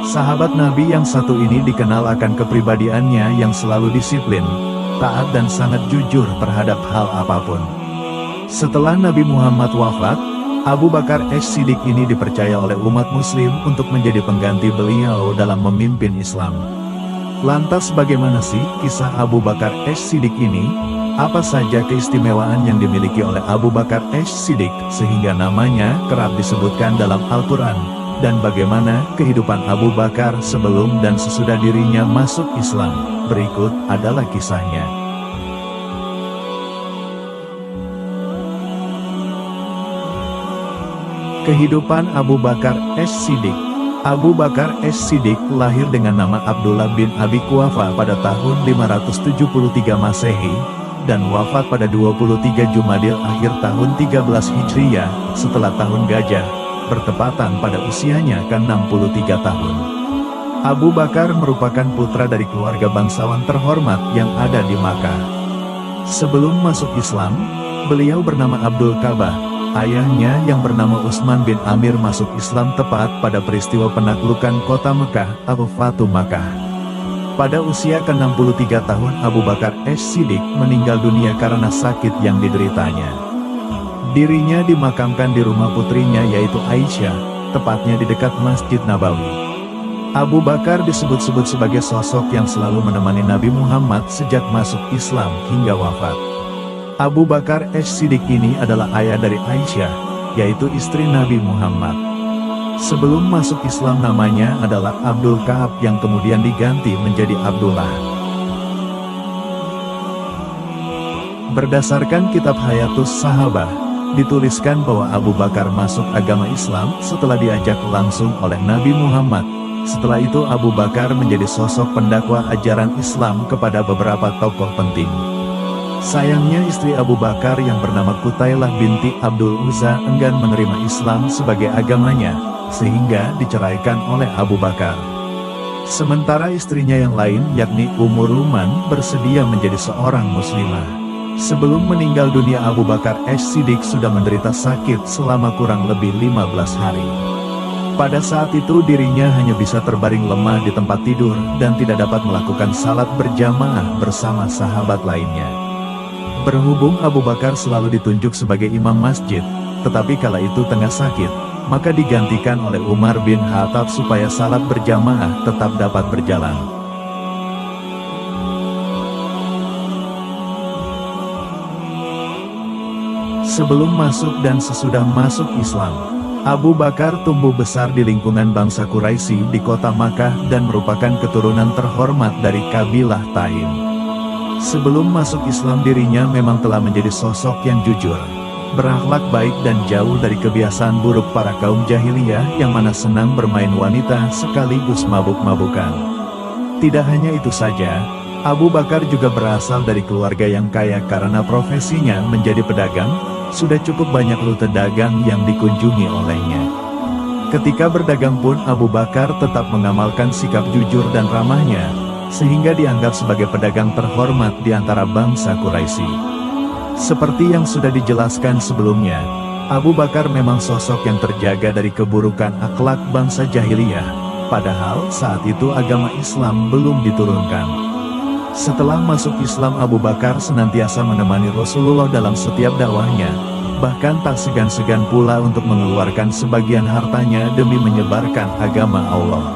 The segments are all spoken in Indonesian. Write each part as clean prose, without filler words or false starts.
Sahabat Nabi yang satu ini dikenal akan kepribadiannya yang selalu disiplin, taat dan sangat jujur terhadap hal apapun. Setelah Nabi Muhammad wafat, Abu Bakar As-Siddiq ini dipercaya oleh umat muslim untuk menjadi pengganti beliau dalam memimpin Islam. Lantas bagaimana sih kisah Abu Bakar As-Siddiq ini? Apa saja keistimewaan yang dimiliki oleh Abu Bakar As-Siddiq sehingga namanya kerap disebutkan dalam Al-Quran? Dan bagaimana kehidupan Abu Bakar sebelum dan sesudah dirinya masuk Islam? Berikut adalah kisahnya. Kehidupan Abu Bakar As-Siddiq. Abu Bakar As-Siddiq lahir dengan nama Abdullah bin Abi Quhafa pada tahun 573 Masehi, dan wafat pada 23 Jumadil akhir tahun 13 Hijriyah, setelah tahun gajah, bertepatan pada usianya ke-63 tahun. Abu Bakar merupakan putra dari keluarga bangsawan terhormat yang ada di Makkah. Sebelum masuk Islam, beliau bernama Abdul Ka'bah. Ayahnya yang bernama Utsman bin Amir masuk Islam tepat pada peristiwa penaklukan kota Mekah atau Fatu Makkah. Pada usia ke-63 tahun Abu Bakar As-Siddiq meninggal dunia karena sakit yang dideritanya. Dirinya dimakamkan di rumah putrinya yaitu Aisyah, tepatnya di dekat Masjid Nabawi. Abu Bakar disebut-sebut sebagai sosok yang selalu menemani Nabi Muhammad sejak masuk Islam hingga wafat. Abu Bakar As-Siddiq ini adalah ayah dari Aisyah, yaitu istri Nabi Muhammad. Sebelum masuk Islam namanya adalah Abdul Ka'ab yang kemudian diganti menjadi Abdullah. Berdasarkan kitab Hayatus Sahabah, dituliskan bahwa Abu Bakar masuk agama Islam setelah diajak langsung oleh Nabi Muhammad. Setelah itu Abu Bakar menjadi sosok pendakwah ajaran Islam kepada beberapa tokoh penting. Sayangnya istri Abu Bakar yang bernama Qutailah binti Abdul Uzza enggan menerima Islam sebagai agamanya, sehingga diceraikan oleh Abu Bakar. Sementara istrinya yang lain yakni Ummu Ruman bersedia menjadi seorang muslimah. Sebelum meninggal dunia Abu Bakar As-Siddiq sudah menderita sakit selama kurang lebih 15 hari. Pada saat itu dirinya hanya bisa terbaring lemah di tempat tidur dan tidak dapat melakukan salat berjamaah bersama sahabat lainnya. Berhubung Abu Bakar selalu ditunjuk sebagai imam masjid, tetapi kala itu tengah sakit, maka digantikan oleh Umar bin Khattab supaya salat berjamaah tetap dapat berjalan. Sebelum masuk dan sesudah masuk Islam, Abu Bakar tumbuh besar di lingkungan bangsa Quraisy di kota Makkah dan merupakan keturunan terhormat dari kabilah Taim. Sebelum masuk Islam dirinya memang telah menjadi sosok yang jujur, berakhlak baik dan jauh dari kebiasaan buruk para kaum jahiliyah yang mana senang bermain wanita sekaligus mabuk-mabukan. Tidak hanya itu saja, Abu Bakar juga berasal dari keluarga yang kaya karena profesinya menjadi pedagang, sudah cukup banyak rute dagang yang dikunjungi olehnya. Ketika berdagang pun Abu Bakar tetap mengamalkan sikap jujur dan ramahnya, sehingga dianggap sebagai pedagang terhormat di antara bangsa Quraisy. Seperti yang sudah dijelaskan sebelumnya, Abu Bakar memang sosok yang terjaga dari keburukan akhlak bangsa jahiliyah, padahal saat itu agama Islam belum diturunkan. Setelah masuk Islam Abu Bakar senantiasa menemani Rasulullah dalam setiap dakwahnya, bahkan tak segan-segan pula untuk mengeluarkan sebagian hartanya demi menyebarkan agama Allah.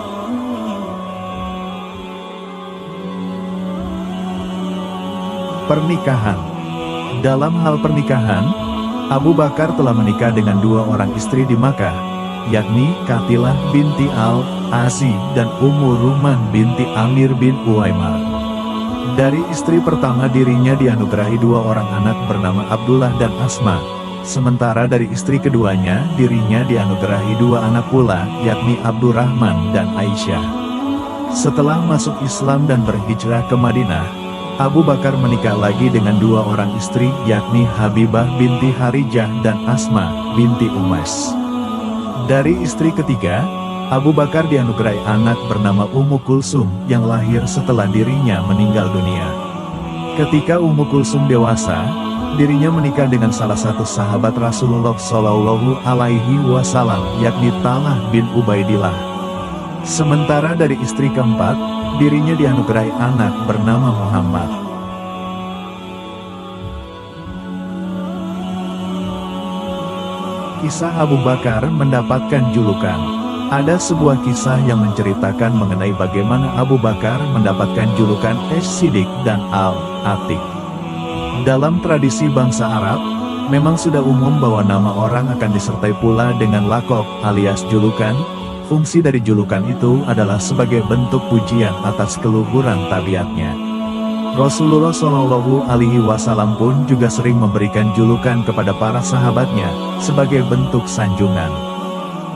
Pernikahan. Dalam hal pernikahan, Abu Bakar telah menikah dengan dua orang istri di Makkah, yakni Qatilah binti Al-Asi dan Ummu Ruman binti Amir bin Uwaimar. Dari istri pertama dirinya dianugerahi dua orang anak bernama Abdullah dan Asma, sementara dari istri keduanya dirinya dianugerahi dua anak pula, yakni Abdurrahman dan Aisyah. Setelah masuk Islam dan berhijrah ke Madinah, Abu Bakar menikah lagi dengan dua orang istri yakni Habibah binti Harijah dan Asma binti Umais. Dari istri ketiga, Abu Bakar dianugerahi anak bernama Ummu Kulsum yang lahir setelah dirinya meninggal dunia. Ketika Ummu Kulsum dewasa, dirinya menikah dengan salah satu sahabat Rasulullah Shallallahu Alaihi Wasallam yakni Talha bin Ubaidillah. Sementara dari istri keempat, dirinya dianugerahi anak bernama Muhammad. Kisah Abu Bakar mendapatkan julukan. Ada sebuah kisah yang menceritakan mengenai bagaimana Abu Bakar mendapatkan julukan As-Siddiq dan Al-Atiq. Dalam tradisi bangsa Arab, memang sudah umum bahwa nama orang akan disertai pula dengan laqab alias julukan. Fungsi dari julukan itu adalah sebagai bentuk pujian atas keluhuran tabiatnya. Rasulullah Shallallahu Alaihi Wasallam pun juga sering memberikan julukan kepada para sahabatnya sebagai bentuk sanjungan.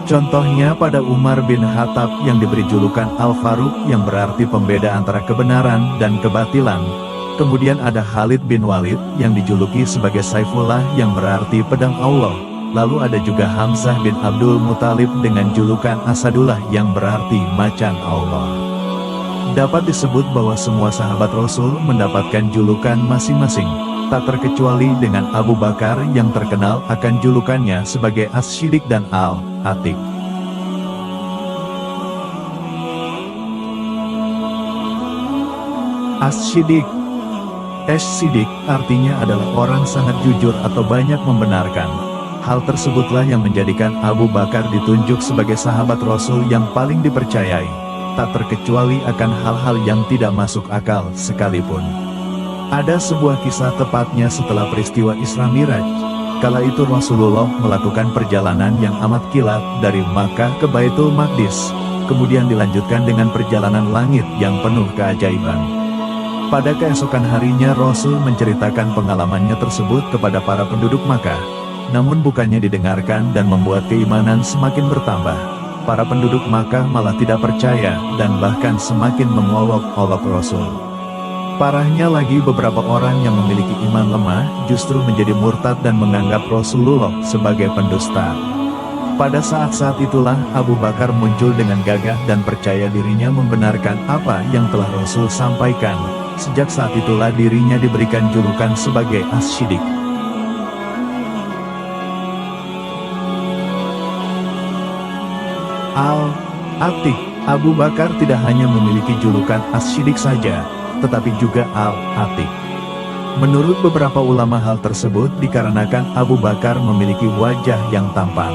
Contohnya pada Umar bin Khattab yang diberi julukan Al-Faruq yang berarti pembeda antara kebenaran dan kebatilan. Kemudian ada Khalid bin Walid yang dijuluki sebagai Saifullah yang berarti pedang Allah. Lalu ada juga Hamzah bin Abdul Muthalib dengan julukan Asadullah yang berarti macan Allah. Dapat disebut bahwa semua sahabat Rasul mendapatkan julukan masing-masing, tak terkecuali dengan Abu Bakar yang terkenal akan julukannya sebagai As-Siddiq dan Al-Atiq. As-Siddiq. As-Siddiq artinya adalah orang sangat jujur atau banyak membenarkan. Hal tersebutlah yang menjadikan Abu Bakar ditunjuk sebagai sahabat Rasul yang paling dipercayai, tak terkecuali akan hal-hal yang tidak masuk akal sekalipun. Ada sebuah kisah tepatnya setelah peristiwa Isra Miraj. Kala itu Rasulullah melakukan perjalanan yang amat kilat dari Makkah ke Baitul Maqdis, kemudian dilanjutkan dengan perjalanan langit yang penuh keajaiban. Pada keesokan harinya Rasul menceritakan pengalamannya tersebut kepada para penduduk Makkah. Namun bukannya didengarkan dan membuat keimanan semakin bertambah. Para penduduk Makkah malah tidak percaya dan bahkan semakin mengolok-olok Rasul. Parahnya lagi beberapa orang yang memiliki iman lemah justru menjadi murtad dan menganggap Rasulullah sebagai pendusta. Pada saat-saat itulah Abu Bakar muncul dengan gagah dan percaya dirinya membenarkan apa yang telah Rasul sampaikan. Sejak saat itulah dirinya diberikan julukan sebagai As-Siddiq. Al-Atiq. Abu Bakar tidak hanya memiliki julukan As-Siddiq saja, tetapi juga Al-Atiq. Menurut beberapa ulama hal tersebut dikarenakan Abu Bakar memiliki wajah yang tampan.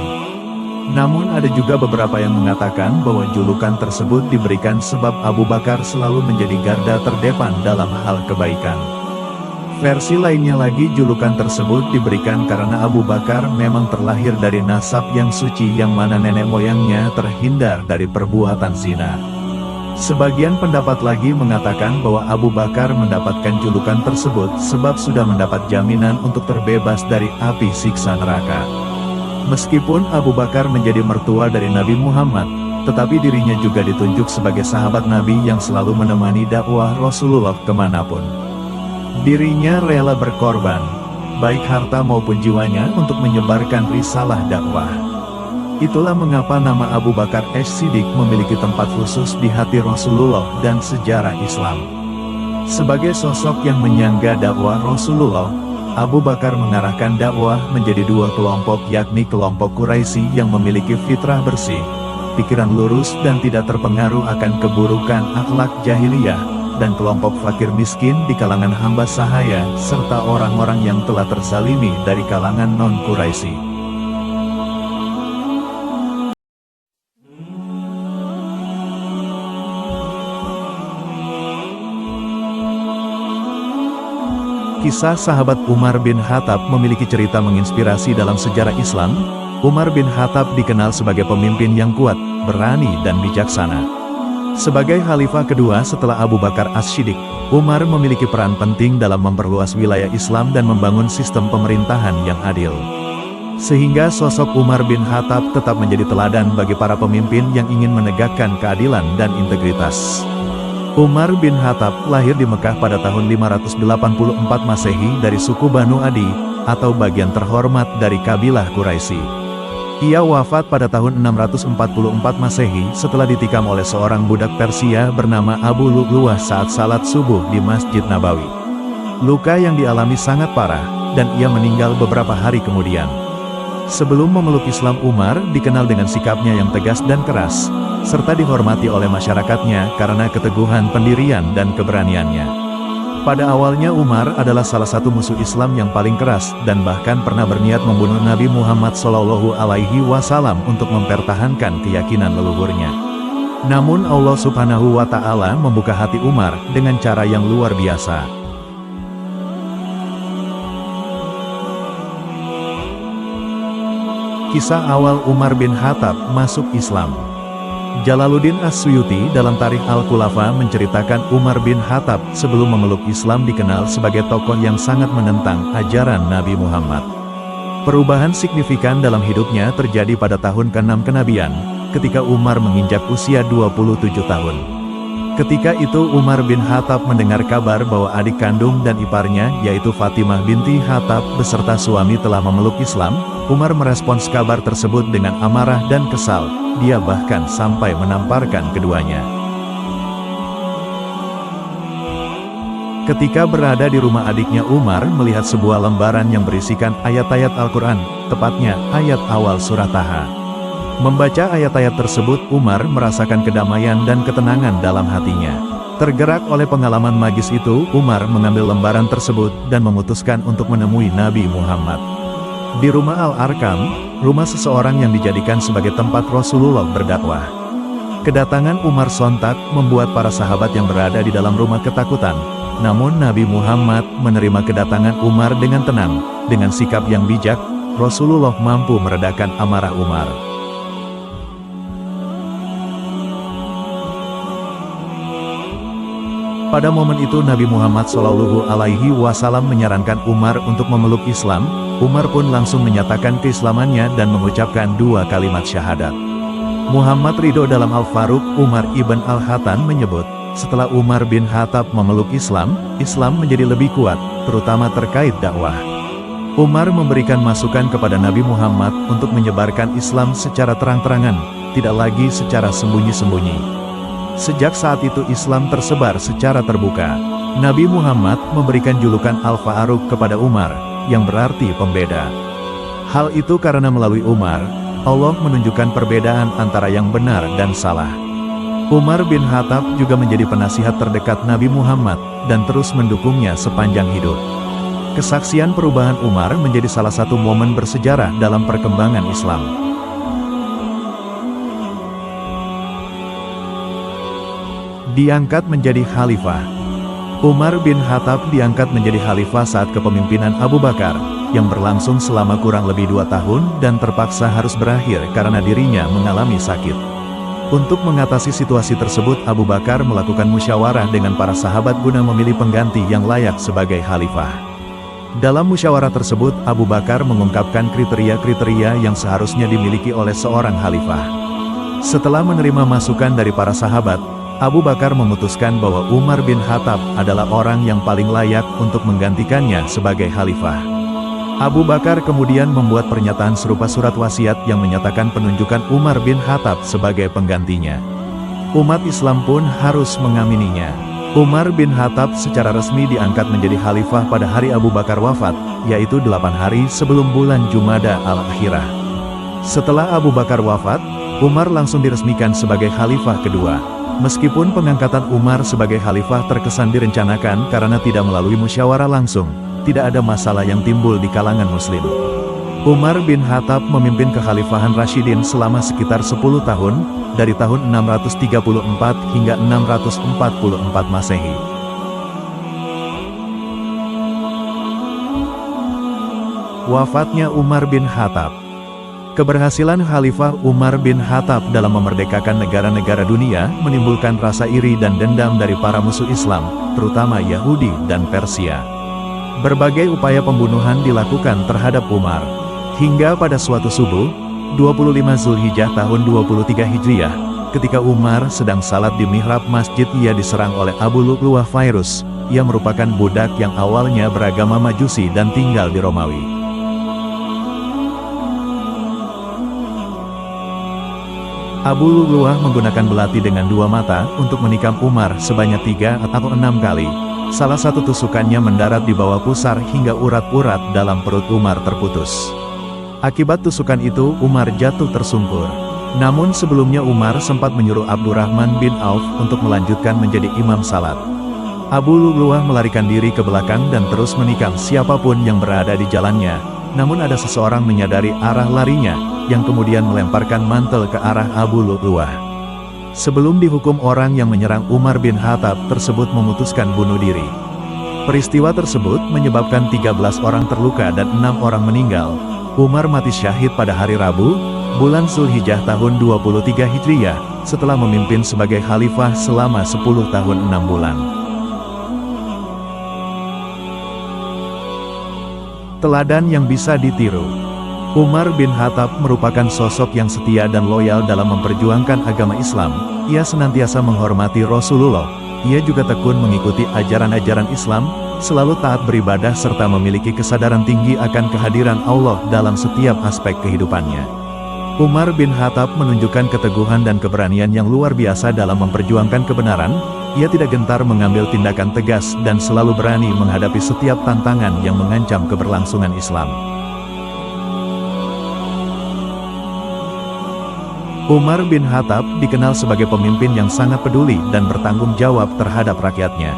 Namun ada juga beberapa yang mengatakan bahwa julukan tersebut diberikan sebab Abu Bakar selalu menjadi garda terdepan dalam hal kebaikan. Versi lainnya lagi julukan tersebut diberikan karena Abu Bakar memang terlahir dari nasab yang suci yang mana nenek moyangnya terhindar dari perbuatan zina. Sebagian pendapat lagi mengatakan bahwa Abu Bakar mendapatkan julukan tersebut sebab sudah mendapat jaminan untuk terbebas dari api siksa neraka. Meskipun Abu Bakar menjadi mertua dari Nabi Muhammad, tetapi dirinya juga ditunjuk sebagai sahabat Nabi yang selalu menemani dakwah Rasulullah kemanapun. Dirinya rela berkorban, baik harta maupun jiwanya untuk menyebarkan risalah dakwah. Itulah mengapa nama Abu Bakar As-Siddiq memiliki tempat khusus di hati Rasulullah dan sejarah Islam. Sebagai sosok yang menyangga dakwah Rasulullah, Abu Bakar mengarahkan dakwah menjadi dua kelompok, yakni kelompok Quraisy yang memiliki fitrah bersih, pikiran lurus dan tidak terpengaruh akan keburukan akhlak jahiliyah, dan kelompok fakir miskin di kalangan hamba sahaya, serta orang-orang yang telah terzalimi dari kalangan non-Quraisy. Kisah sahabat Umar bin Khattab memiliki cerita menginspirasi dalam sejarah Islam. Umar bin Khattab dikenal sebagai pemimpin yang kuat, berani dan bijaksana. Sebagai khalifah kedua setelah Abu Bakar As-Siddiq, Umar memiliki peran penting dalam memperluas wilayah Islam dan membangun sistem pemerintahan yang adil. Sehingga sosok Umar bin Khattab tetap menjadi teladan bagi para pemimpin yang ingin menegakkan keadilan dan integritas. Umar bin Khattab lahir di Mekah pada tahun 584 Masehi dari suku Banu Adi, atau bagian terhormat dari kabilah Quraisy. Ia wafat pada tahun 644 Masehi setelah ditikam oleh seorang budak Persia bernama Abu Lu'lu'ah saat salat subuh di Masjid Nabawi. Luka yang dialami sangat parah, dan ia meninggal beberapa hari kemudian. Sebelum memeluk Islam, Umar dikenal dengan sikapnya yang tegas dan keras. serta dihormati oleh masyarakatnya karena keteguhan pendirian dan keberaniannya. Pada awalnya Umar adalah salah satu musuh Islam yang paling keras dan bahkan pernah berniat membunuh Nabi Muhammad SAW untuk mempertahankan keyakinan leluhurnya. Namun Allah Subhanahu wa Ta'ala membuka hati Umar dengan cara yang luar biasa. Kisah awal Umar bin Khattab masuk Islam. Jalaluddin As-Suyuti dalam Tarikh Al-Khulafa menceritakan Umar bin Khattab sebelum memeluk Islam dikenal sebagai tokoh yang sangat menentang ajaran Nabi Muhammad. Perubahan signifikan dalam hidupnya terjadi pada tahun ke-6 kenabian, ketika Umar menginjak usia 27 tahun. Ketika itu Umar bin Khattab mendengar kabar bahwa adik kandung dan iparnya yaitu Fatimah binti Khattab beserta suami telah memeluk Islam. Umar merespons kabar tersebut dengan amarah dan kesal, dia bahkan sampai menamparkan keduanya. Ketika berada di rumah adiknya Umar melihat sebuah lembaran yang berisikan ayat-ayat Al-Quran, tepatnya ayat awal surat Taha. Membaca ayat-ayat tersebut Umar merasakan kedamaian dan ketenangan dalam hatinya. Tergerak oleh pengalaman magis itu, Umar mengambil lembaran tersebut dan memutuskan untuk menemui Nabi Muhammad. Di rumah Al-Arkam, rumah seseorang yang dijadikan sebagai tempat Rasulullah berdakwah. Kedatangan Umar sontak membuat para sahabat yang berada di dalam rumah ketakutan. Namun Nabi Muhammad menerima kedatangan Umar dengan tenang. Dengan sikap yang bijak, Rasulullah mampu meredakan amarah Umar. Pada momen itu Nabi Muhammad SAW menyarankan Umar untuk memeluk Islam. Umar pun langsung menyatakan keislamannya dan mengucapkan 2 kalimat syahadat. Muhammad ridho dalam Al-Faruq Umar ibn Al-Khattab menyebut, setelah Umar bin Khattab memeluk Islam, Islam menjadi lebih kuat, terutama terkait dakwah. Umar memberikan masukan kepada Nabi Muhammad untuk menyebarkan Islam secara terang-terangan, tidak lagi secara sembunyi-sembunyi. Sejak saat itu Islam tersebar secara terbuka. Nabi Muhammad memberikan julukan Al-Faruq kepada Umar, yang berarti pembeda. Hal itu karena melalui Umar, Allah menunjukkan perbedaan antara yang benar dan salah. Umar bin Khattab juga menjadi penasihat terdekat Nabi Muhammad, dan terus mendukungnya sepanjang hidup. Kesaksian perubahan Umar menjadi salah satu momen bersejarah dalam perkembangan Islam. Diangkat menjadi khalifah. Umar bin Khattab diangkat menjadi khalifah saat kepemimpinan Abu Bakar, yang berlangsung selama kurang lebih 2 tahun dan terpaksa harus berakhir karena dirinya mengalami sakit. Untuk mengatasi situasi tersebut Abu Bakar melakukan musyawarah dengan para sahabat guna memilih pengganti yang layak sebagai khalifah. Dalam musyawarah tersebut Abu Bakar mengungkapkan kriteria-kriteria yang seharusnya dimiliki oleh seorang khalifah. Setelah menerima masukan dari para sahabat, Abu Bakar memutuskan bahwa Umar bin Khattab adalah orang yang paling layak untuk menggantikannya sebagai khalifah. Abu Bakar kemudian membuat pernyataan serupa surat wasiat yang menyatakan penunjukan Umar bin Khattab sebagai penggantinya. Umat Islam pun harus mengamininya. Umar bin Khattab secara resmi diangkat menjadi khalifah pada hari Abu Bakar wafat, yaitu 8 hari sebelum bulan Jumada al-Akhirah. Setelah Abu Bakar wafat, Umar langsung diresmikan sebagai khalifah kedua. Meskipun pengangkatan Umar sebagai khalifah terkesan direncanakan karena tidak melalui musyawarah langsung, tidak ada masalah yang timbul di kalangan muslim. Umar bin Khattab memimpin kekhalifahan Rasyidin selama sekitar 10 tahun, dari tahun 634 hingga 644 Masehi. Wafatnya Umar bin Khattab. Keberhasilan Khalifah Umar bin Khattab dalam memerdekakan negara-negara dunia menimbulkan rasa iri dan dendam dari para musuh Islam, terutama Yahudi dan Persia. Berbagai upaya pembunuhan dilakukan terhadap Umar. Hingga pada suatu subuh, 25 Zulhijjah tahun 23 Hijriah, ketika Umar sedang salat di mihrab masjid ia diserang oleh Abu Lu'lu'ah Fairuz. Ia merupakan budak yang awalnya beragama Majusi dan tinggal di Romawi. Abu Lu'lu'ah menggunakan belati dengan 2 mata untuk menikam Umar sebanyak 3 atau 6 kali. Salah satu tusukannya mendarat di bawah pusar hingga urat-urat dalam perut Umar terputus. Akibat tusukan itu Umar jatuh tersungkur. Namun sebelumnya Umar sempat menyuruh Abdurrahman bin Auf untuk melanjutkan menjadi imam salat. Abu Lu'lu'ah melarikan diri ke belakang dan terus menikam siapapun yang berada di jalannya. Namun ada seseorang menyadari arah larinya, yang kemudian melemparkan mantel ke arah Abu Lu'lu'ah. Sebelum dihukum, orang yang menyerang Umar bin Khattab tersebut memutuskan bunuh diri. Peristiwa tersebut menyebabkan 13 orang terluka dan 6 orang meninggal. Umar mati syahid pada hari Rabu, bulan Zulhijjah tahun 23 Hijriah, setelah memimpin sebagai khalifah selama 10 tahun 6 bulan. Teladan yang bisa ditiru. Umar bin Khattab merupakan sosok yang setia dan loyal dalam memperjuangkan agama Islam. Ia senantiasa menghormati Rasulullah. Ia juga tekun mengikuti ajaran-ajaran Islam, selalu taat beribadah serta memiliki kesadaran tinggi akan kehadiran Allah dalam setiap aspek kehidupannya. Umar bin Khattab menunjukkan keteguhan dan keberanian yang luar biasa dalam memperjuangkan kebenaran. Ia tidak gentar mengambil tindakan tegas dan selalu berani menghadapi setiap tantangan yang mengancam keberlangsungan Islam. Umar bin Khattab dikenal sebagai pemimpin yang sangat peduli dan bertanggung jawab terhadap rakyatnya.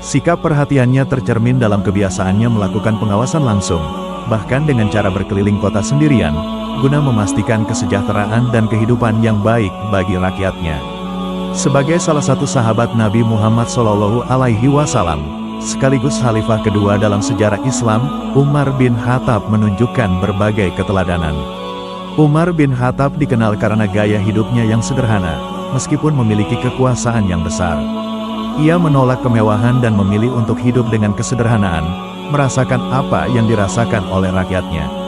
Sikap perhatiannya tercermin dalam kebiasaannya melakukan pengawasan langsung, bahkan dengan cara berkeliling kota sendirian, guna memastikan kesejahteraan dan kehidupan yang baik bagi rakyatnya. Sebagai salah satu sahabat Nabi Muhammad SAW, sekaligus khalifah kedua dalam sejarah Islam, Umar bin Khattab menunjukkan berbagai keteladanan. Umar bin Khattab dikenal karena gaya hidupnya yang sederhana, meskipun memiliki kekuasaan yang besar. Ia menolak kemewahan dan memilih untuk hidup dengan kesederhanaan, merasakan apa yang dirasakan oleh rakyatnya.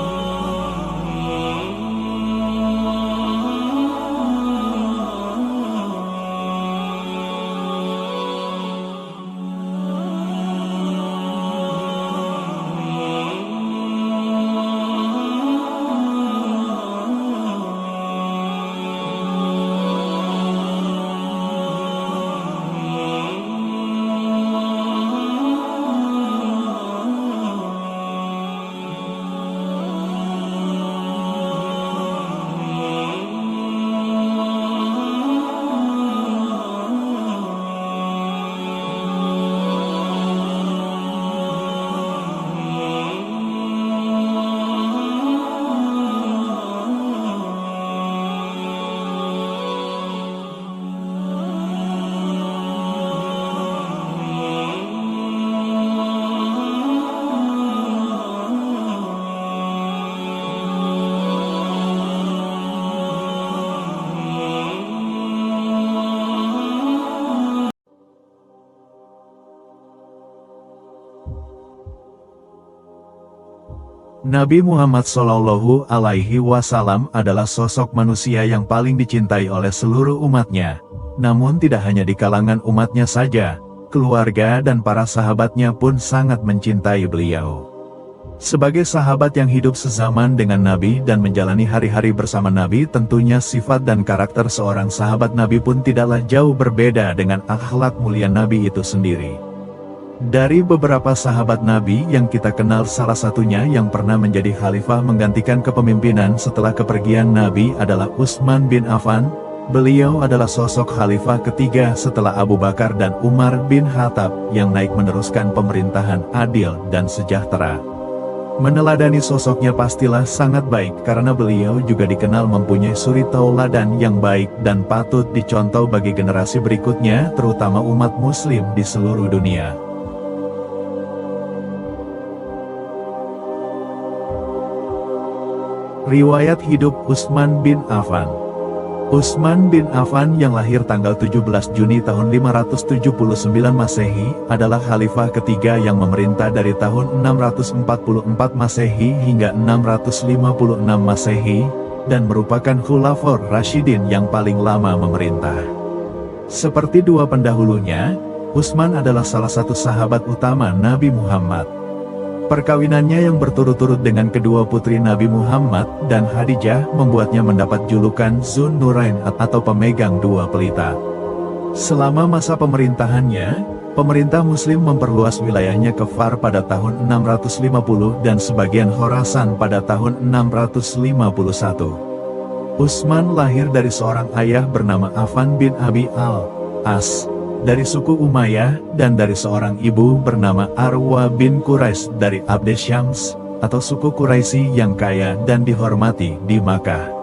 Nabi Muhammad SAW adalah sosok manusia yang paling dicintai oleh seluruh umatnya. Namun tidak hanya di kalangan umatnya saja, keluarga dan para sahabatnya pun sangat mencintai beliau. Sebagai sahabat yang hidup sezaman dengan Nabi dan menjalani hari-hari bersama Nabi, tentunya sifat dan karakter seorang sahabat Nabi pun tidaklah jauh berbeda dengan akhlak mulia Nabi itu sendiri. Dari beberapa sahabat Nabi yang kita kenal, salah satunya yang pernah menjadi khalifah menggantikan kepemimpinan setelah kepergian Nabi adalah Utsman bin Affan. Beliau adalah sosok khalifah ketiga setelah Abu Bakar dan Umar bin Khattab yang naik meneruskan pemerintahan adil dan sejahtera. Meneladani sosoknya pastilah sangat baik karena beliau juga dikenal mempunyai suri tauladan yang baik dan patut dicontoh bagi generasi berikutnya, terutama umat muslim di seluruh dunia. Riwayat hidup Utsman bin Affan. Utsman bin Affan yang lahir tanggal 17 Juni tahun 579 Masehi, adalah khalifah ketiga yang memerintah dari tahun 644 Masehi hingga 656 Masehi, dan merupakan Khulafaur Rasyidin yang paling lama memerintah. Seperti dua pendahulunya, Utsman adalah salah satu sahabat utama Nabi Muhammad. Perkawinannya yang berturut-turut dengan kedua putri Nabi Muhammad dan Khadijah membuatnya mendapat julukan Zun Nurain atau pemegang dua pelita. Selama masa pemerintahannya, pemerintah muslim memperluas wilayahnya ke Far pada tahun 650 dan sebagian Khorasan pada tahun 651. Utsman lahir dari seorang ayah bernama Affan bin Abi al-As, dari suku Umayyah, dan dari seorang ibu bernama Arwa bin Quraisy dari Abd Syams, atau suku Quraisy yang kaya dan dihormati di Makkah.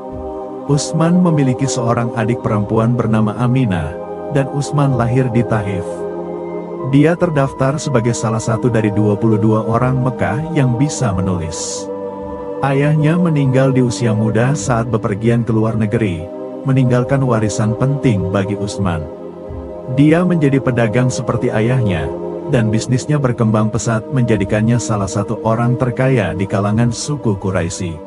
Utsman memiliki seorang adik perempuan bernama Aminah, dan Utsman lahir di Taif. Dia terdaftar sebagai salah satu dari 22 orang Mekah yang bisa menulis. Ayahnya meninggal di usia muda saat bepergian ke luar negeri, meninggalkan warisan penting bagi Utsman. Dia menjadi pedagang seperti ayahnya, dan bisnisnya berkembang pesat menjadikannya salah satu orang terkaya di kalangan suku Quraisy.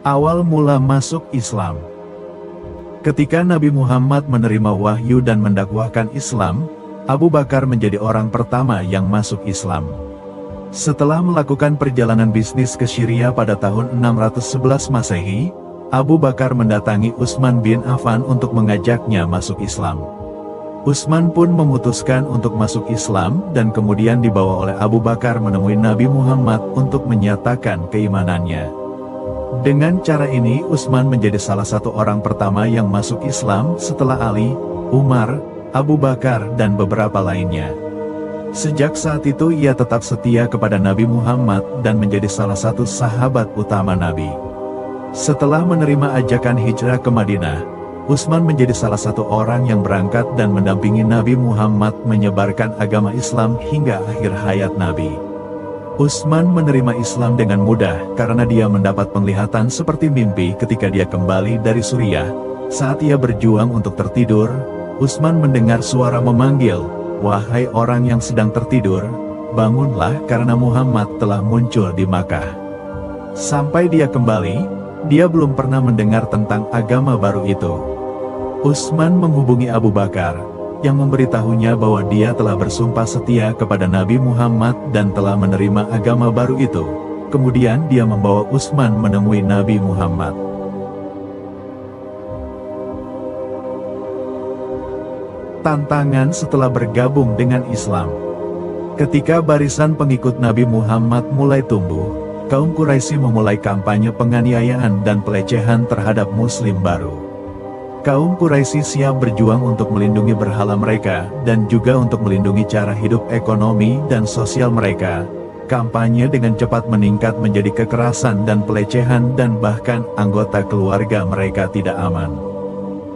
Awal mula masuk Islam. Ketika Nabi Muhammad menerima wahyu dan mendakwahkan Islam, Abu Bakar menjadi orang pertama yang masuk Islam. Setelah melakukan perjalanan bisnis ke Syria pada tahun 611 Masehi, Abu Bakar mendatangi Utsman bin Affan untuk mengajaknya masuk Islam. Utsman pun memutuskan untuk masuk Islam dan kemudian dibawa oleh Abu Bakar menemui Nabi Muhammad untuk menyatakan keimanannya. Dengan cara ini Utsman menjadi salah satu orang pertama yang masuk Islam setelah Ali, Umar, Abu Bakar dan beberapa lainnya. Sejak saat itu ia tetap setia kepada Nabi Muhammad dan menjadi salah satu sahabat utama Nabi. Setelah menerima ajakan hijrah ke Madinah, Utsman menjadi salah satu orang yang berangkat dan mendampingi Nabi Muhammad menyebarkan agama Islam hingga akhir hayat Nabi. Utsman menerima Islam dengan mudah karena dia mendapat penglihatan seperti mimpi ketika dia kembali dari Suriah. Saat ia berjuang untuk tertidur, Utsman mendengar suara memanggil, "Wahai orang yang sedang tertidur, bangunlah karena Muhammad telah muncul di Makkah." Sampai dia kembali, dia belum pernah mendengar tentang agama baru itu. Utsman menghubungi Abu Bakar, yang memberitahunya bahwa dia telah bersumpah setia kepada Nabi Muhammad dan telah menerima agama baru itu. Kemudian dia membawa Utsman menemui Nabi Muhammad. Tantangan setelah bergabung dengan Islam. Ketika barisan pengikut Nabi Muhammad mulai tumbuh, kaum Quraisy memulai kampanye penganiayaan dan pelecehan terhadap Muslim baru. Kaum Quraisy siap berjuang untuk melindungi berhala mereka, dan juga untuk melindungi cara hidup ekonomi dan sosial mereka. Kampanye dengan cepat meningkat menjadi kekerasan dan pelecehan dan bahkan anggota keluarga mereka tidak aman.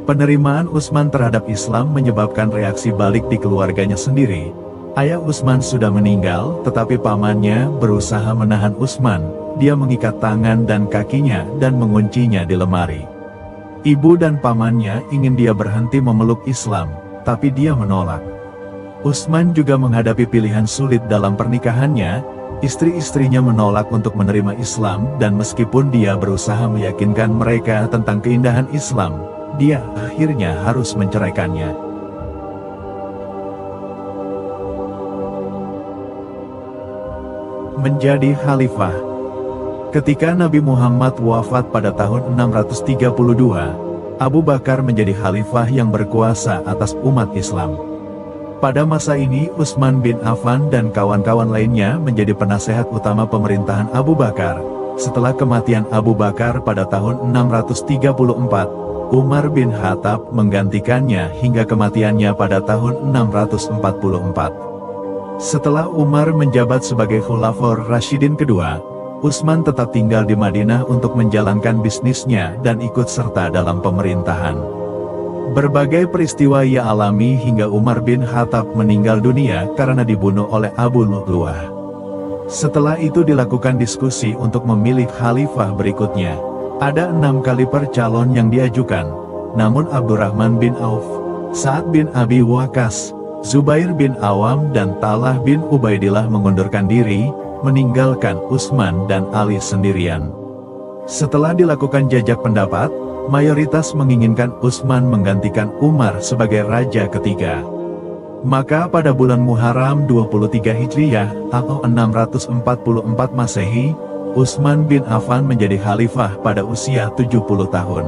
Penerimaan Utsman terhadap Islam menyebabkan reaksi balik di keluarganya sendiri. Ayah Utsman sudah meninggal, tetapi pamannya berusaha menahan Utsman. Dia mengikat tangan dan kakinya dan menguncinya di lemari. Ibu dan pamannya ingin dia berhenti memeluk Islam, tapi dia menolak. Utsman juga menghadapi pilihan sulit dalam pernikahannya. Istri-istrinya menolak untuk menerima Islam, dan meskipun dia berusaha meyakinkan mereka tentang keindahan Islam, dia akhirnya harus menceraikannya. Menjadi khalifah. Ketika Nabi Muhammad wafat pada tahun 632, Abu Bakar menjadi khalifah yang berkuasa atas umat Islam. Pada masa ini Utsman bin Affan dan kawan-kawan lainnya menjadi penasehat utama pemerintahan Abu Bakar. Setelah kematian Abu Bakar pada tahun 634, Umar bin Khattab menggantikannya hingga kematiannya pada tahun 644. Setelah Umar menjabat sebagai Khulafaur Rasyidin kedua, Utsman tetap tinggal di Madinah untuk menjalankan bisnisnya dan ikut serta dalam pemerintahan. Berbagai peristiwa ia alami hingga Umar bin Khattab meninggal dunia karena dibunuh oleh Abu Lu'lu'ah. Setelah itu dilakukan diskusi untuk memilih khalifah berikutnya. Ada 6 kaliber calon yang diajukan, namun Abdurrahman bin Auf, Sa'ad bin Abi Waqqas, Zubair bin Awam dan Talha bin Ubaidillah mengundurkan diri, meninggalkan Utsman dan Ali sendirian. Setelah dilakukan jajak pendapat, mayoritas menginginkan Utsman menggantikan Umar sebagai raja ketiga. Maka pada bulan Muharram 23 Hijriah atau 644 Masehi, Utsman bin Affan menjadi khalifah pada usia 70 tahun.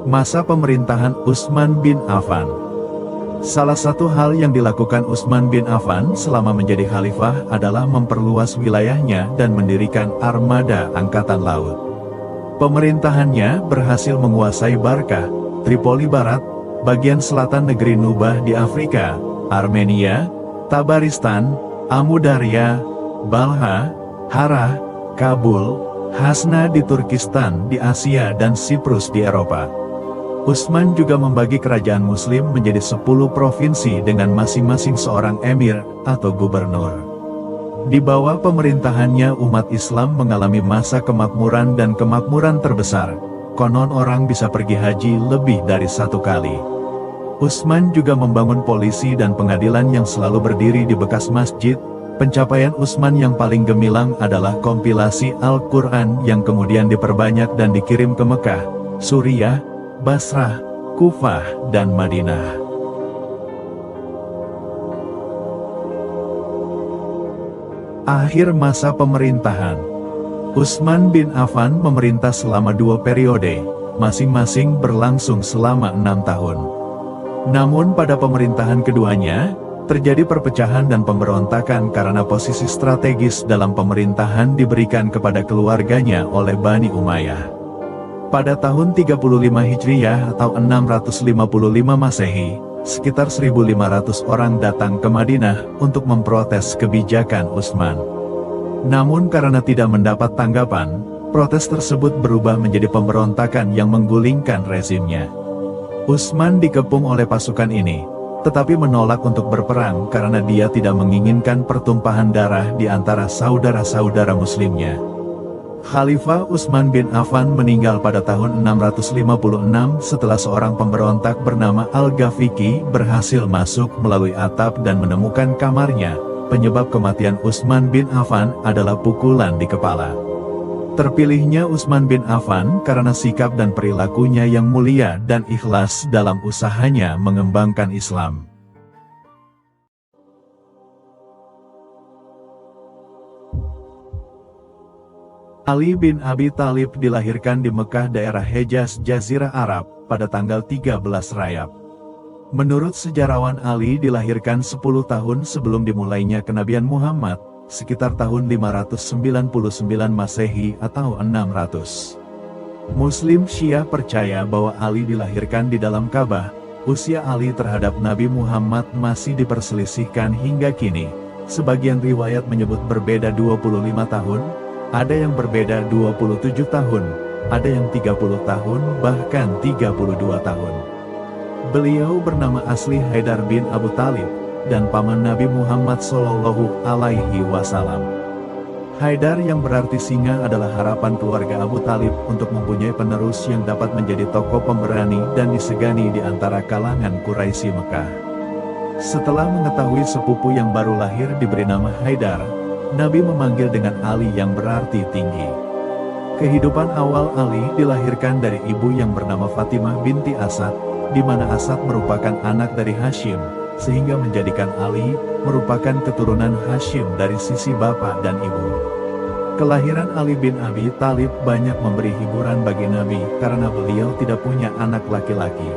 Masa pemerintahan Utsman bin Affan. Salah satu hal yang dilakukan Utsman bin Affan selama menjadi khalifah adalah memperluas wilayahnya dan mendirikan armada angkatan laut. Pemerintahannya berhasil menguasai Barkah, Tripoli Barat, bagian selatan negeri Nubah di Afrika, Armenia, Tabaristan, Amudarya, Balha, Harah, Kabul, Hasna di Turkistan di Asia dan Siprus di Eropa. Utsman juga membagi kerajaan muslim menjadi 10 provinsi dengan masing-masing seorang emir atau gubernur. Di bawah pemerintahannya umat Islam mengalami masa kemakmuran dan kemakmuran terbesar. Konon orang bisa pergi haji lebih dari 1 kali. Utsman juga membangun polisi dan pengadilan yang selalu berdiri di bekas masjid. Pencapaian Utsman yang paling gemilang adalah kompilasi Al-Quran yang kemudian diperbanyak dan dikirim ke Mekah, Suriah, Basrah, Kufah, dan Madinah. Akhir masa pemerintahan. Utsman bin Affan memerintah selama 2 periode, masing-masing berlangsung selama 6 tahun. Namun pada pemerintahan keduanya, terjadi perpecahan dan pemberontakan karena posisi strategis dalam pemerintahan diberikan kepada keluarganya oleh Bani Umayyah. Pada tahun 35 Hijriyah atau 655 Masehi, sekitar 1.500 orang datang ke Madinah untuk memprotes kebijakan Utsman. Namun karena tidak mendapat tanggapan, protes tersebut berubah menjadi pemberontakan yang menggulingkan rezimnya. Utsman dikepung oleh pasukan ini, tetapi menolak untuk berperang karena dia tidak menginginkan pertumpahan darah di antara saudara-saudara muslimnya. Khalifah Utsman bin Affan meninggal pada tahun 656 setelah seorang pemberontak bernama Al-Ghafiqi berhasil masuk melalui atap dan menemukan kamarnya. Penyebab kematian Utsman bin Affan adalah pukulan di kepala. Terpilihnya Utsman bin Affan karena sikap dan perilakunya yang mulia dan ikhlas dalam usahanya mengembangkan Islam. Ali bin Abi Thalib dilahirkan di Mekah daerah Hejaz Jazirah Arab pada tanggal 13 Rajab. Menurut sejarawan Ali dilahirkan 10 tahun sebelum dimulainya kenabian Muhammad, sekitar tahun 599 Masehi atau 600. Muslim Syiah percaya bahwa Ali dilahirkan di dalam Ka'bah. Usia Ali terhadap Nabi Muhammad masih diperselisihkan hingga kini. Sebagian riwayat menyebut berbeda 25 tahun, ada yang berbeda 27 tahun, ada yang 30 tahun, bahkan 32 tahun. Beliau bernama asli Haidar bin Abu Thalib, dan paman Nabi Muhammad Shallallahu Alaihi Wasallam. Haidar yang berarti singa adalah harapan keluarga Abu Thalib untuk mempunyai penerus yang dapat menjadi tokoh pemberani dan disegani di antara kalangan Quraisy Mekah. Setelah mengetahui sepupu yang baru lahir diberi nama Haidar, Nabi memanggil dengan Ali yang berarti tinggi. Kehidupan awal Ali dilahirkan dari ibu yang bernama Fatimah binti Asad, di mana Asad merupakan anak dari Hashim, sehingga menjadikan Ali merupakan keturunan Hashim dari sisi bapak dan ibu. Kelahiran Ali bin Abi Thalib banyak memberi hiburan bagi Nabi karena beliau tidak punya anak laki-laki.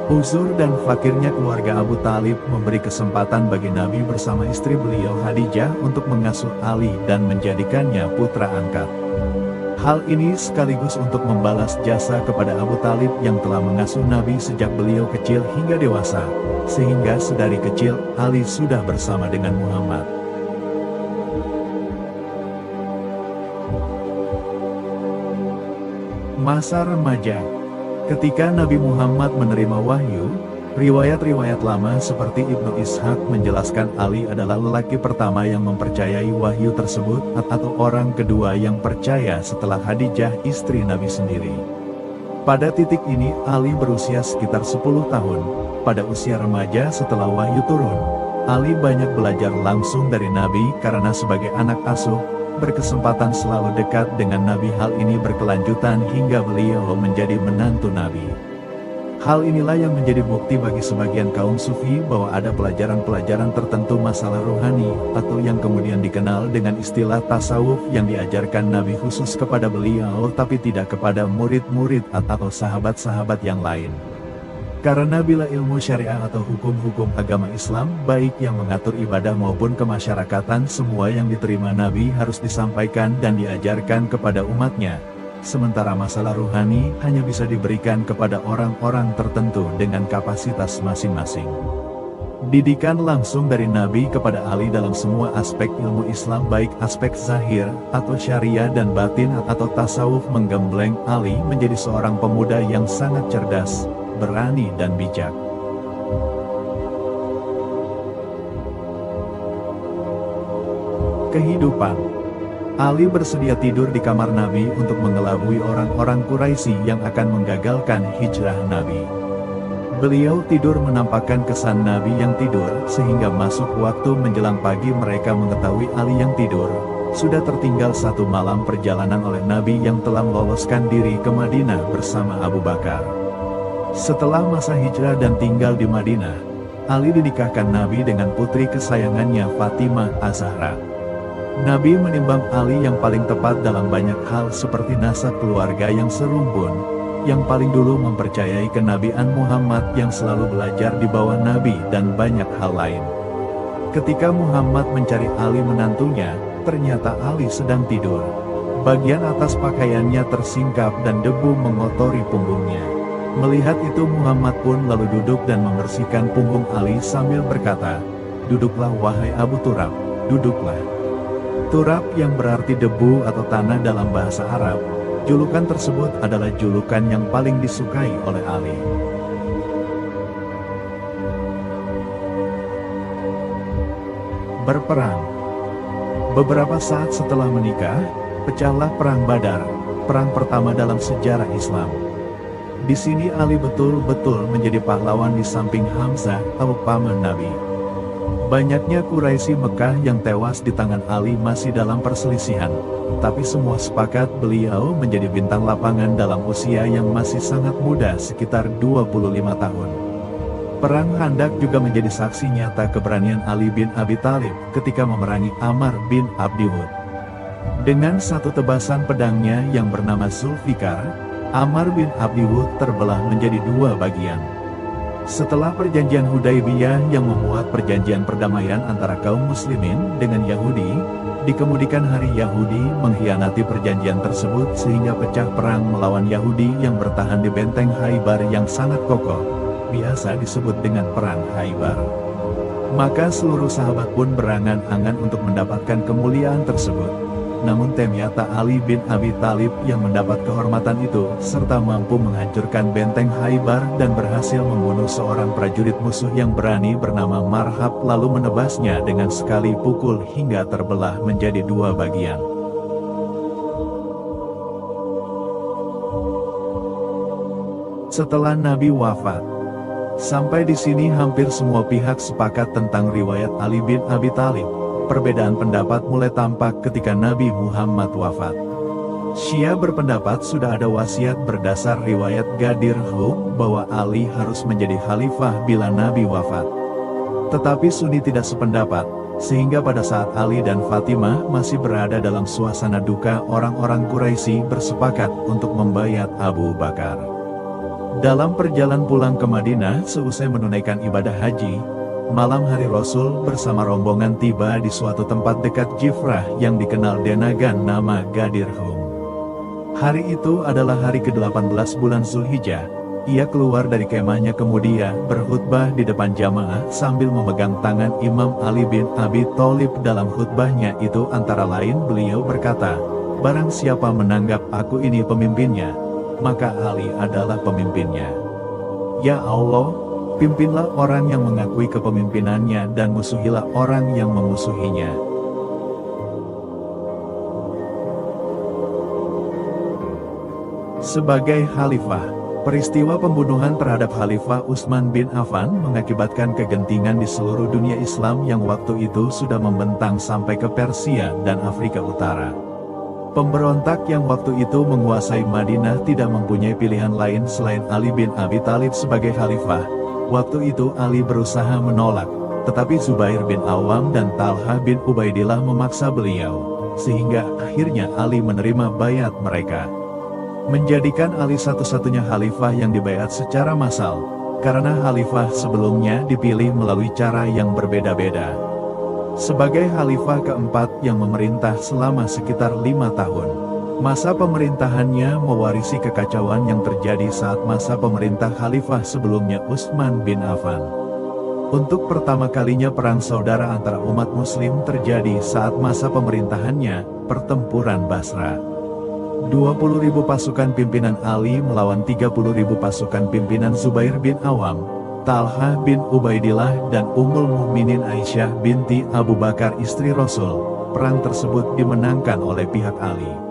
Uzur dan fakirnya keluarga Abu Thalib memberi kesempatan bagi Nabi bersama istri beliau Khadijah untuk mengasuh Ali dan menjadikannya putra angkat. Hal ini sekaligus untuk membalas jasa kepada Abu Thalib yang telah mengasuh Nabi sejak beliau kecil hingga dewasa, sehingga sedari kecil Ali sudah bersama dengan Muhammad. Masa remaja. Ketika Nabi Muhammad menerima wahyu, riwayat-riwayat lama seperti Ibnu Ishaq menjelaskan Ali adalah lelaki pertama yang mempercayai wahyu tersebut atau orang kedua yang percaya setelah Khadijah istri Nabi sendiri. Pada titik ini Ali berusia sekitar 10 tahun. Pada usia remaja setelah wahyu turun, Ali banyak belajar langsung dari Nabi karena sebagai anak asuh, berkesempatan selalu dekat dengan Nabi. Hal ini berkelanjutan hingga beliau menjadi menantu Nabi. Hal inilah yang menjadi bukti bagi sebagian kaum sufi bahwa ada pelajaran-pelajaran tertentu masalah rohani atau yang kemudian dikenal dengan istilah tasawuf yang diajarkan Nabi khusus kepada beliau tapi tidak kepada murid-murid atau sahabat-sahabat yang lain. Karena bila ilmu syariah atau hukum-hukum agama Islam, baik yang mengatur ibadah maupun kemasyarakatan, semua yang diterima Nabi harus disampaikan dan diajarkan kepada umatnya. Sementara masalah ruhani hanya bisa diberikan kepada orang-orang tertentu dengan kapasitas masing-masing. Didikan langsung dari Nabi kepada Ali dalam semua aspek ilmu Islam, baik aspek zahir atau syariah dan batin atau tasawuf, menggembleng Ali menjadi seorang pemuda yang sangat cerdas, berani dan bijak. Kehidupan. Ali bersedia tidur di kamar Nabi untuk mengelabui orang-orang Quraisy yang akan menggagalkan hijrah Nabi. Beliau tidur menampakkan kesan Nabi yang tidur, sehingga masuk waktu menjelang pagi mereka mengetahui Ali yang tidur. Sudah tertinggal satu malam perjalanan oleh Nabi yang telah meloloskan diri ke Madinah bersama Abu Bakar. Setelah masa hijrah dan tinggal di Madinah, Ali dinikahkan Nabi dengan putri kesayangannya Fatimah Az-Zahra. Nabi menimbang Ali yang paling tepat dalam banyak hal seperti nasab keluarga yang serumpun, yang paling dulu mempercayai kenabian Muhammad yang selalu belajar di bawah Nabi dan banyak hal lain. Ketika Muhammad mencari Ali menantunya, ternyata Ali sedang tidur. Bagian atas pakaiannya tersingkap dan debu mengotori punggungnya. Melihat itu Muhammad pun lalu duduk dan membersihkan punggung Ali sambil berkata, "Duduklah wahai Abu Turab, duduklah." Turab yang berarti debu atau tanah dalam bahasa Arab. Julukan tersebut adalah julukan yang paling disukai oleh Ali. Berperang. Beberapa saat setelah menikah, pecahlah Perang Badar, perang pertama dalam sejarah Islam. Di sini Ali betul-betul menjadi pahlawan di samping Hamzah atau paman Nabi. Banyaknya Quraisy Mekah yang tewas di tangan Ali masih dalam perselisihan, tapi semua sepakat beliau menjadi bintang lapangan dalam usia yang masih sangat muda, sekitar 25 tahun. Perang Khandaq juga menjadi saksi nyata keberanian Ali bin Abi Thalib ketika memerangi Ammar bin Abdi Wud. Dengan satu tebasan pedangnya yang bernama Zulfikar, Ammar bin Abdi Wud terbelah menjadi dua bagian. Setelah perjanjian Hudaybiyah yang memuat perjanjian perdamaian antara kaum muslimin dengan Yahudi, dikemudikan hari Yahudi mengkhianati perjanjian tersebut sehingga pecah perang melawan Yahudi yang bertahan di benteng Khaybar yang sangat kokoh, biasa disebut dengan Perang Khaybar. Maka seluruh sahabat pun berangan-angan untuk mendapatkan kemuliaan tersebut. Namun ternyata Ali bin Abi Thalib yang mendapat kehormatan itu, serta mampu menghancurkan benteng Khaybar dan berhasil membunuh seorang prajurit musuh yang berani bernama Marhab, lalu menebasnya dengan sekali pukul hingga terbelah menjadi dua bagian. Setelah Nabi wafat. Sampai di sini hampir semua pihak sepakat tentang riwayat Ali bin Abi Thalib. Perbedaan pendapat mulai tampak ketika Nabi Muhammad wafat. Syiah berpendapat sudah ada wasiat berdasar riwayat Ghadir Hum bahwa Ali harus menjadi khalifah bila Nabi wafat. Tetapi Sunni tidak sependapat, sehingga pada saat Ali dan Fatimah masih berada dalam suasana duka, orang-orang Quraisy bersepakat untuk membayat Abu Bakar. Dalam perjalanan pulang ke Madinah seusai menunaikan ibadah haji, malam hari Rasul bersama rombongan tiba di suatu tempat dekat Jifrah yang dikenal dengan nama Ghadir Hum. Hari itu adalah hari ke-18 bulan Zulhijjah. Ia keluar dari kemahnya kemudian berkhutbah di depan jamaah sambil memegang tangan Imam Ali bin Abi Thalib. Dalam khutbahnya itu antara lain beliau berkata, "Barang siapa menganggap aku ini pemimpinnya, maka Ali adalah pemimpinnya. Ya Allah, pimpinlah orang yang mengakui kepemimpinannya dan musuhilah orang yang memusuhinya." Sebagai khalifah, peristiwa pembunuhan terhadap Khalifah Utsman bin Affan mengakibatkan kegentingan di seluruh dunia Islam yang waktu itu sudah membentang sampai ke Persia dan Afrika Utara. Pemberontak yang waktu itu menguasai Madinah tidak mempunyai pilihan lain selain Ali bin Abi Thalib sebagai khalifah. Waktu itu Ali berusaha menolak, tetapi Zubair bin Awam dan Talha bin Ubaidillah memaksa beliau, sehingga akhirnya Ali menerima baiat mereka. Menjadikan Ali satu-satunya khalifah yang dibaiat secara massal. karena khalifah sebelumnya dipilih melalui cara yang berbeda-beda. Sebagai khalifah keempat yang memerintah selama sekitar 5 tahun, masa pemerintahannya mewarisi kekacauan yang terjadi saat masa pemerintah khalifah sebelumnya Utsman bin Affan. Untuk pertama kalinya perang saudara antara umat muslim terjadi saat masa pemerintahannya, pertempuran Basra. 20.000 pasukan pimpinan Ali melawan 30.000 pasukan pimpinan Zubair bin Awam, Talhah bin Ubaidillah dan Ummul Mukminin Aisyah binti Abu Bakar istri Rasul. Perang tersebut dimenangkan oleh pihak Ali.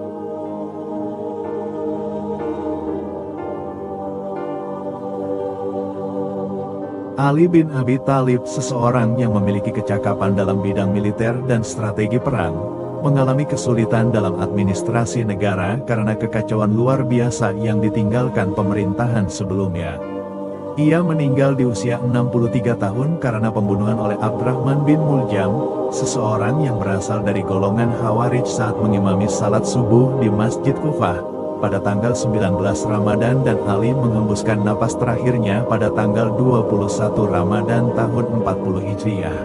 Ali bin Abi Thalib, seseorang yang memiliki kecakapan dalam bidang militer dan strategi perang, mengalami kesulitan dalam administrasi negara karena kekacauan luar biasa yang ditinggalkan pemerintahan sebelumnya. Ia meninggal di usia 63 tahun karena pembunuhan oleh Abdurrahman bin Muljam, seseorang yang berasal dari golongan Khawarij saat mengimami salat subuh di Masjid Kufah pada tanggal 19 Ramadan, dan Ali menghembuskan napas terakhirnya pada tanggal 21 Ramadan tahun 40 Hijriah.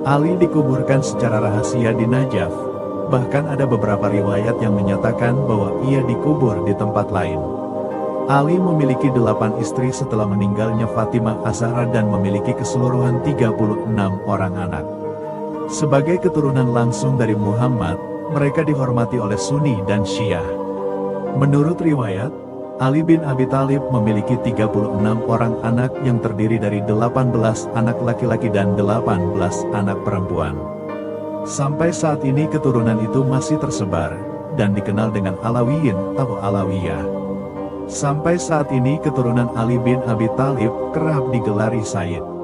Ali dikuburkan secara rahasia di Najaf. Bahkan ada beberapa riwayat yang menyatakan bahwa ia dikubur di tempat lain. Ali memiliki 8 istri setelah meninggalnya Fatimah Az-Zahra dan memiliki keseluruhan 36 orang anak. Sebagai keturunan langsung dari Muhammad, mereka dihormati oleh Sunni dan Syiah. Menurut riwayat, Ali bin Abi Thalib memiliki 36 orang anak yang terdiri dari 18 anak laki-laki dan 18 anak perempuan. Sampai saat ini keturunan itu masih tersebar, dan dikenal dengan Alawiyin atau Alawiyah. Sampai saat ini keturunan Ali bin Abi Thalib kerap digelari Sayyid.